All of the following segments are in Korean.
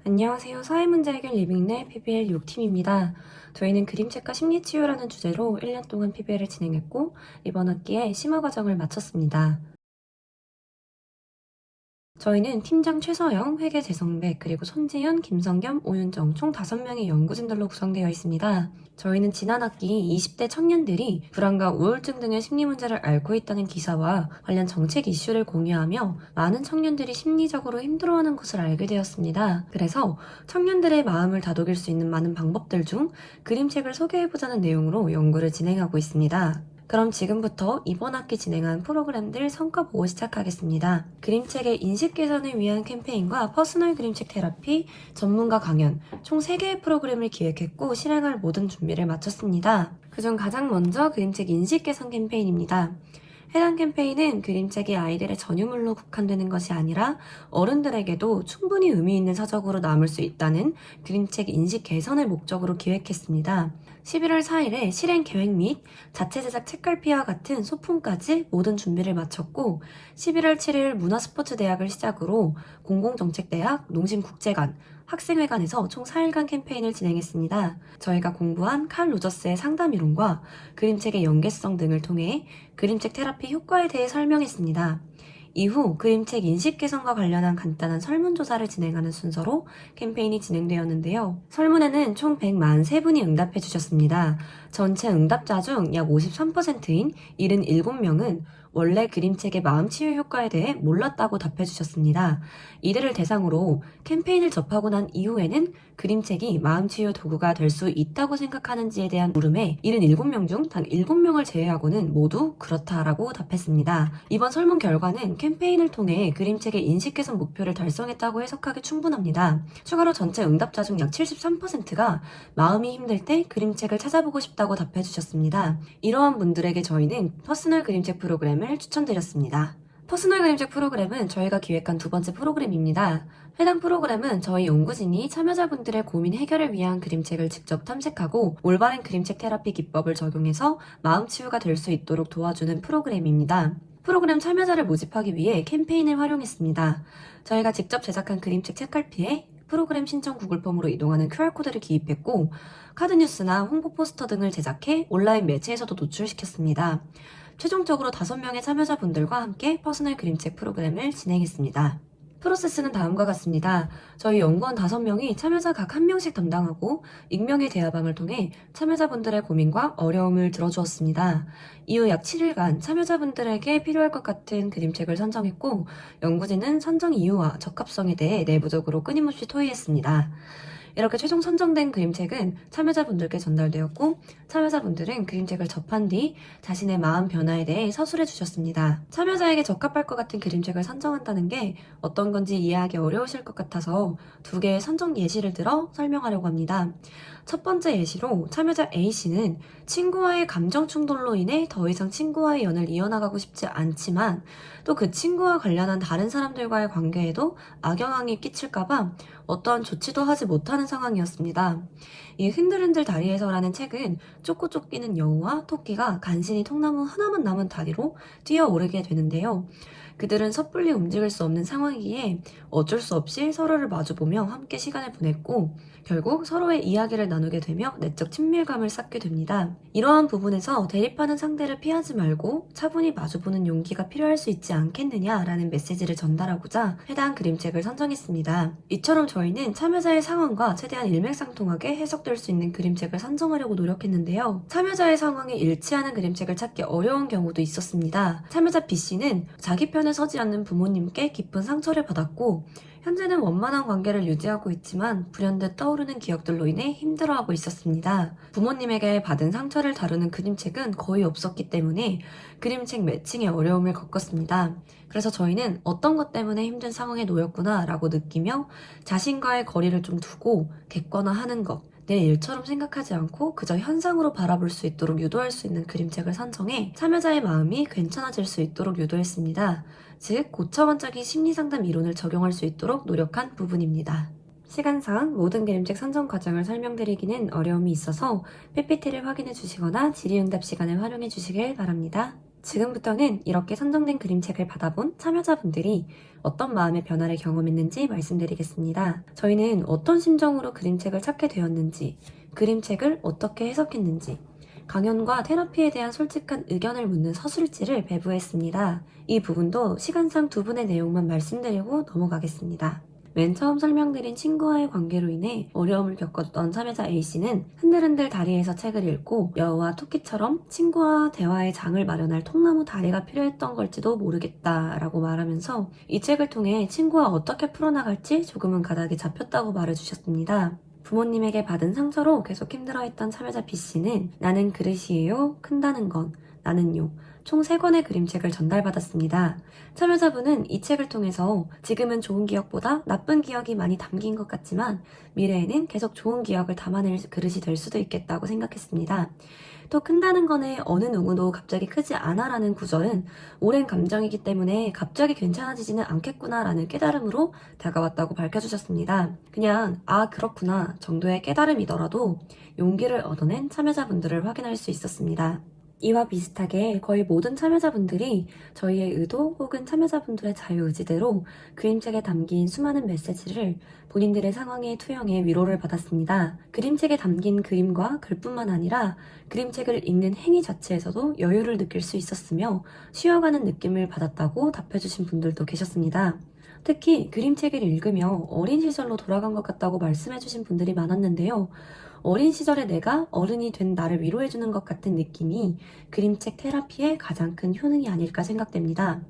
안녕하세요. 사회문제 해결 리빙랩 PBL 6팀입니다. 저희는 그림책과 심리치유라는 주제로 1년 동안 PBL을 진행했고 이번 학기에 심화 과정을 마쳤습니다. 저희는 팀장 최서영, 회계 재성백, 그리고 손지현, 김성겸, 오윤정 총 5명의 연구진들로 구성되어 있습니다. 저희는 지난 학기 20대 청년들이 불안과 우울증 등의 심리 문제를 앓고 있다는 기사와 관련 정책 이슈를 공유하며 많은 청년들이 심리적으로 힘들어하는 것을 알게 되었습니다. 그래서 청년들의 마음을 다독일 수 있는 많은 방법들 중 그림책을 소개해보자는 내용으로 연구를 진행하고 있습니다. 그럼 지금부터 이번 학기 진행한 프로그램들 성과 보고 시작하겠습니다. 그림책의 인식 개선을 위한 캠페인과 퍼스널 그림책 테라피, 전문가 강연, 총 3개의 프로그램을 기획했고 실행할 모든 준비를 마쳤습니다. 그중 가장 먼저 그림책 인식 개선 캠페인입니다. 해당 캠페인은 그림책이 아이들의 전유물로 국한되는 것이 아니라 어른들에게도 충분히 의미 있는 서적으로 남을 수 있다는 그림책 인식 개선을 목적으로 기획했습니다. 11월 4일에 실행 계획 및 자체 제작 책갈피와 같은 소품까지 모든 준비를 마쳤고 11월 7일 문화스포츠대학을 시작으로 공공정책대학, 농심국제관, 학생회관에서 총 4일간 캠페인을 진행했습니다. 저희가 공부한 칼 로저스의 상담이론과 그림책의 연계성 등을 통해 그림책 테라피 효과에 대해 설명했습니다. 이후 그림책 인식 개선과 관련한 간단한 설문조사를 진행하는 순서로 캠페인이 진행되었는데요. 설문에는 총 143분이 응답해 주셨습니다. 전체 응답자 중 약 53%인 77명은 원래 그림책의 마음치유 효과에 대해 몰랐다고 답해 주셨습니다. 이들을 대상으로 캠페인을 접하고 난 이후에는 그림책이 마음치유 도구가 될 수 있다고 생각하는지에 대한 물음에 77명 중 단 7명을 제외하고는 모두 그렇다라고 답했습니다. 이번 설문 결과는 캠페인을 통해 그림책의 인식 개선 목표를 달성했다고 해석하기 충분합니다. 추가로 전체 응답자 중 약 73%가 마음이 힘들 때 그림책을 찾아보고 싶다고 답해 주셨습니다. 이러한 분들에게 저희는 퍼스널 그림책 프로그램을 추천드렸습니다. 퍼스널 그림책 프로그램은 저희가 기획한 두 번째 프로그램입니다. 해당 프로그램은 저희 연구진이 참여자분들의 고민 해결을 위한 그림책을 직접 탐색하고 올바른 그림책 테라피 기법을 적용해서 마음 치유가 될 수 있도록 도와주는 프로그램입니다. 프로그램 참여자를 모집하기 위해 캠페인을 활용했습니다. 저희가 직접 제작한 그림책 책갈피에 프로그램 신청 구글 폼으로 이동하는 QR코드를 기입했고 카드뉴스나 홍보 포스터 등을 제작해 온라인 매체에서도 노출시켰습니다. 최종적으로 5명의 참여자분들과 함께 퍼스널 그림책 프로그램을 진행했습니다. 프로세스는 다음과 같습니다. 저희 연구원 5명이 참여자 각 1명씩 담당하고 익명의 대화방을 통해 참여자분들의 고민과 어려움을 들어주었습니다. 이후 약 7일간 참여자분들에게 필요할 것 같은 그림책을 선정했고 연구진은 선정 이유와 적합성에 대해 내부적으로 끊임없이 토의했습니다. 이렇게 최종 선정된 그림책은 참여자분들께 전달되었고 참여자분들은 그림책을 접한 뒤 자신의 마음 변화에 대해 서술해 주셨습니다. 참여자에게 적합할 것 같은 그림책을 선정한다는 게 어떤 건지 이해하기 어려우실 것 같아서 2개의 선정 예시를 들어 설명하려고 합니다. 첫 번째 예시로 참여자 A씨는 친구와의 감정 충돌로 인해 더 이상 친구와의 연을 이어나가고 싶지 않지만 또 그 친구와 관련한 다른 사람들과의 관계에도 악영향이 끼칠까봐 어떠한 조치도 하지 못하는 상황이었습니다. 이 흔들흔들 다리에서라는 책은 쫓고 쫓기는 여우와 토끼가 간신히 통나무 하나만 남은 다리로 뛰어오르게 되는데요. 그들은 섣불리 움직일 수 없는 상황이기에 어쩔 수 없이 서로를 마주보며 함께 시간을 보냈고 결국 서로의 이야기를 나누게 되며 내적 친밀감을 쌓게 됩니다. 이러한 부분에서 대립하는 상대를 피하지 말고 차분히 마주보는 용기가 필요할 수 있지 않겠느냐라는 메시지를 전달하고자 해당 그림책을 선정했습니다. 이처럼 저희는 참여자의 상황과 최대한 일맥상통하게 해석될 수 있는 그림책을 선정하려고 노력했는데요. 참여자의 상황이 일치하는 그림책을 찾기 어려운 경우도 있었습니다. 참여자 B씨는 자기 편에 서지 않는 부모님께 깊은 상처를 받았고 현재는 원만한 관계를 유지하고 있지만 불현듯 떠오르는 기억들로 인해 힘들어하고 있었습니다. 부모님에게 받은 상처를 다루는 그림책은 거의 없었기 때문에 그림책 매칭에 어려움을 겪었습니다. 그래서 저희는 어떤 것 때문에 힘든 상황에 놓였구나 라고 느끼며 자신과의 거리를 좀 두고 객관화하는 것, 내 일처럼 생각하지 않고 그저 현상으로 바라볼 수 있도록 유도할 수 있는 그림책을 선정해 참여자의 마음이 괜찮아질 수 있도록 유도했습니다. 즉, 고차원적인 심리상담 이론을 적용할 수 있도록 노력한 부분입니다. 시간상 모든 그림책 선정 과정을 설명드리기는 어려움이 있어서 PPT를 확인해 주시거나 질의응답 시간을 활용해 주시길 바랍니다. 지금부터는 이렇게 선정된 그림책을 받아본 참여자분들이 어떤 마음의 변화를 경험했는지 말씀드리겠습니다. 저희는 어떤 심정으로 그림책을 찾게 되었는지, 그림책을 어떻게 해석했는지, 강연과 테라피에 대한 솔직한 의견을 묻는 서술지를 배부했습니다. 이 부분도 시간상 두 분의 내용만 말씀드리고 넘어가겠습니다. 맨 처음 설명드린 친구와의 관계로 인해 어려움을 겪었던 참여자 A씨는 흔들흔들 다리에서 책을 읽고 여우와 토끼처럼 친구와 대화의 장을 마련할 통나무 다리가 필요했던 걸지도 모르겠다라고 말하면서 이 책을 통해 친구와 어떻게 풀어나갈지 조금은 가닥이 잡혔다고 말해주셨습니다. 부모님에게 받은 상처로 계속 힘들어했던 참여자 B씨는 나는 그릇이에요, 큰다는 건, 나는요, 총 3권의 그림책을 전달받았습니다. 참여자분은 이 책을 통해서 지금은 좋은 기억보다 나쁜 기억이 많이 담긴 것 같지만 미래에는 계속 좋은 기억을 담아낼 그릇이 될 수도 있겠다고 생각했습니다. 또 큰다는 거는 어느 누구도 갑자기 크지 않아 라는 구절은 오랜 감정이기 때문에 갑자기 괜찮아지지는 않겠구나 라는 깨달음으로 다가왔다고 밝혀주셨습니다. 그냥 아 그렇구나 정도의 깨달음이더라도 용기를 얻어낸 참여자분들을 확인할 수 있었습니다. 이와 비슷하게 거의 모든 참여자분들이 저희의 의도 혹은 참여자분들의 자유의지대로 그림책에 담긴 수많은 메시지를 본인들의 상황에 투영해 위로를 받았습니다. 그림책에 담긴 그림과 글뿐만 아니라 그림책을 읽는 행위 자체에서도 여유를 느낄 수 있었으며 쉬어가는 느낌을 받았다고 답해주신 분들도 계셨습니다. 특히 그림책을 읽으며 어린 시절로 돌아간 것 같다고 말씀해주신 분들이 많았는데요. 어린 시절의 내가 어른이 된 나를 위로해주는 것 같은 느낌이 그림책 테라피의 가장 큰 효능이 아닐까 생각됩니다.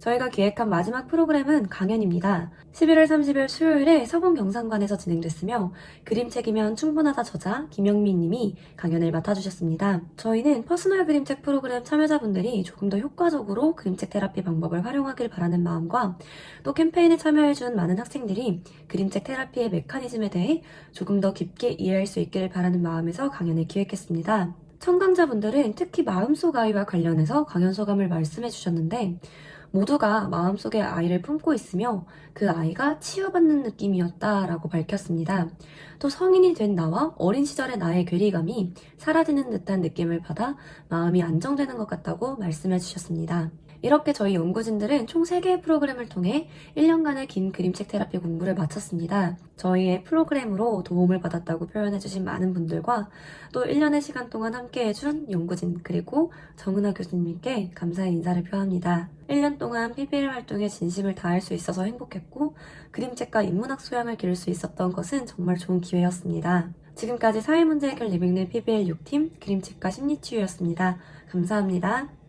저희가 기획한 마지막 프로그램은 강연입니다. 11월 30일 수요일에 서문경상관에서 진행됐으며 그림책이면 충분하다 저자 김영민 님이 강연을 맡아주셨습니다. 저희는 퍼스널 그림책 프로그램 참여자분들이 조금 더 효과적으로 그림책 테라피 방법을 활용하길 바라는 마음과 또 캠페인에 참여해준 많은 학생들이 그림책 테라피의 메커니즘에 대해 조금 더 깊게 이해할 수 있기를 바라는 마음에서 강연을 기획했습니다. 청강자분들은 특히 마음속 아이와 관련해서 강연 소감을 말씀해 주셨는데 모두가 마음속에 아이를 품고 있으며 그 아이가 치유받는 느낌이었다라고 밝혔습니다. 또 성인이 된 나와 어린 시절의 나의 괴리감이 사라지는 듯한 느낌을 받아 마음이 안정되는 것 같다고 말씀해 주셨습니다. 이렇게 저희 연구진들은 총 3개의 프로그램을 통해 1년간의 긴 그림책 테라피 공부를 마쳤습니다. 저희의 프로그램으로 도움을 받았다고 표현해주신 많은 분들과 또 1년의 시간 동안 함께해준 연구진 그리고 정은하 교수님께 감사의 인사를 표합니다. 1년 동안 PBL 활동에 진심을 다할 수 있어서 행복했고 그림책과 인문학 소양을 기를 수 있었던 것은 정말 좋은 기회였습니다. 지금까지 사회문제 해결 리빙는 PBL 6팀 그림책과 심리치유였습니다. 감사합니다.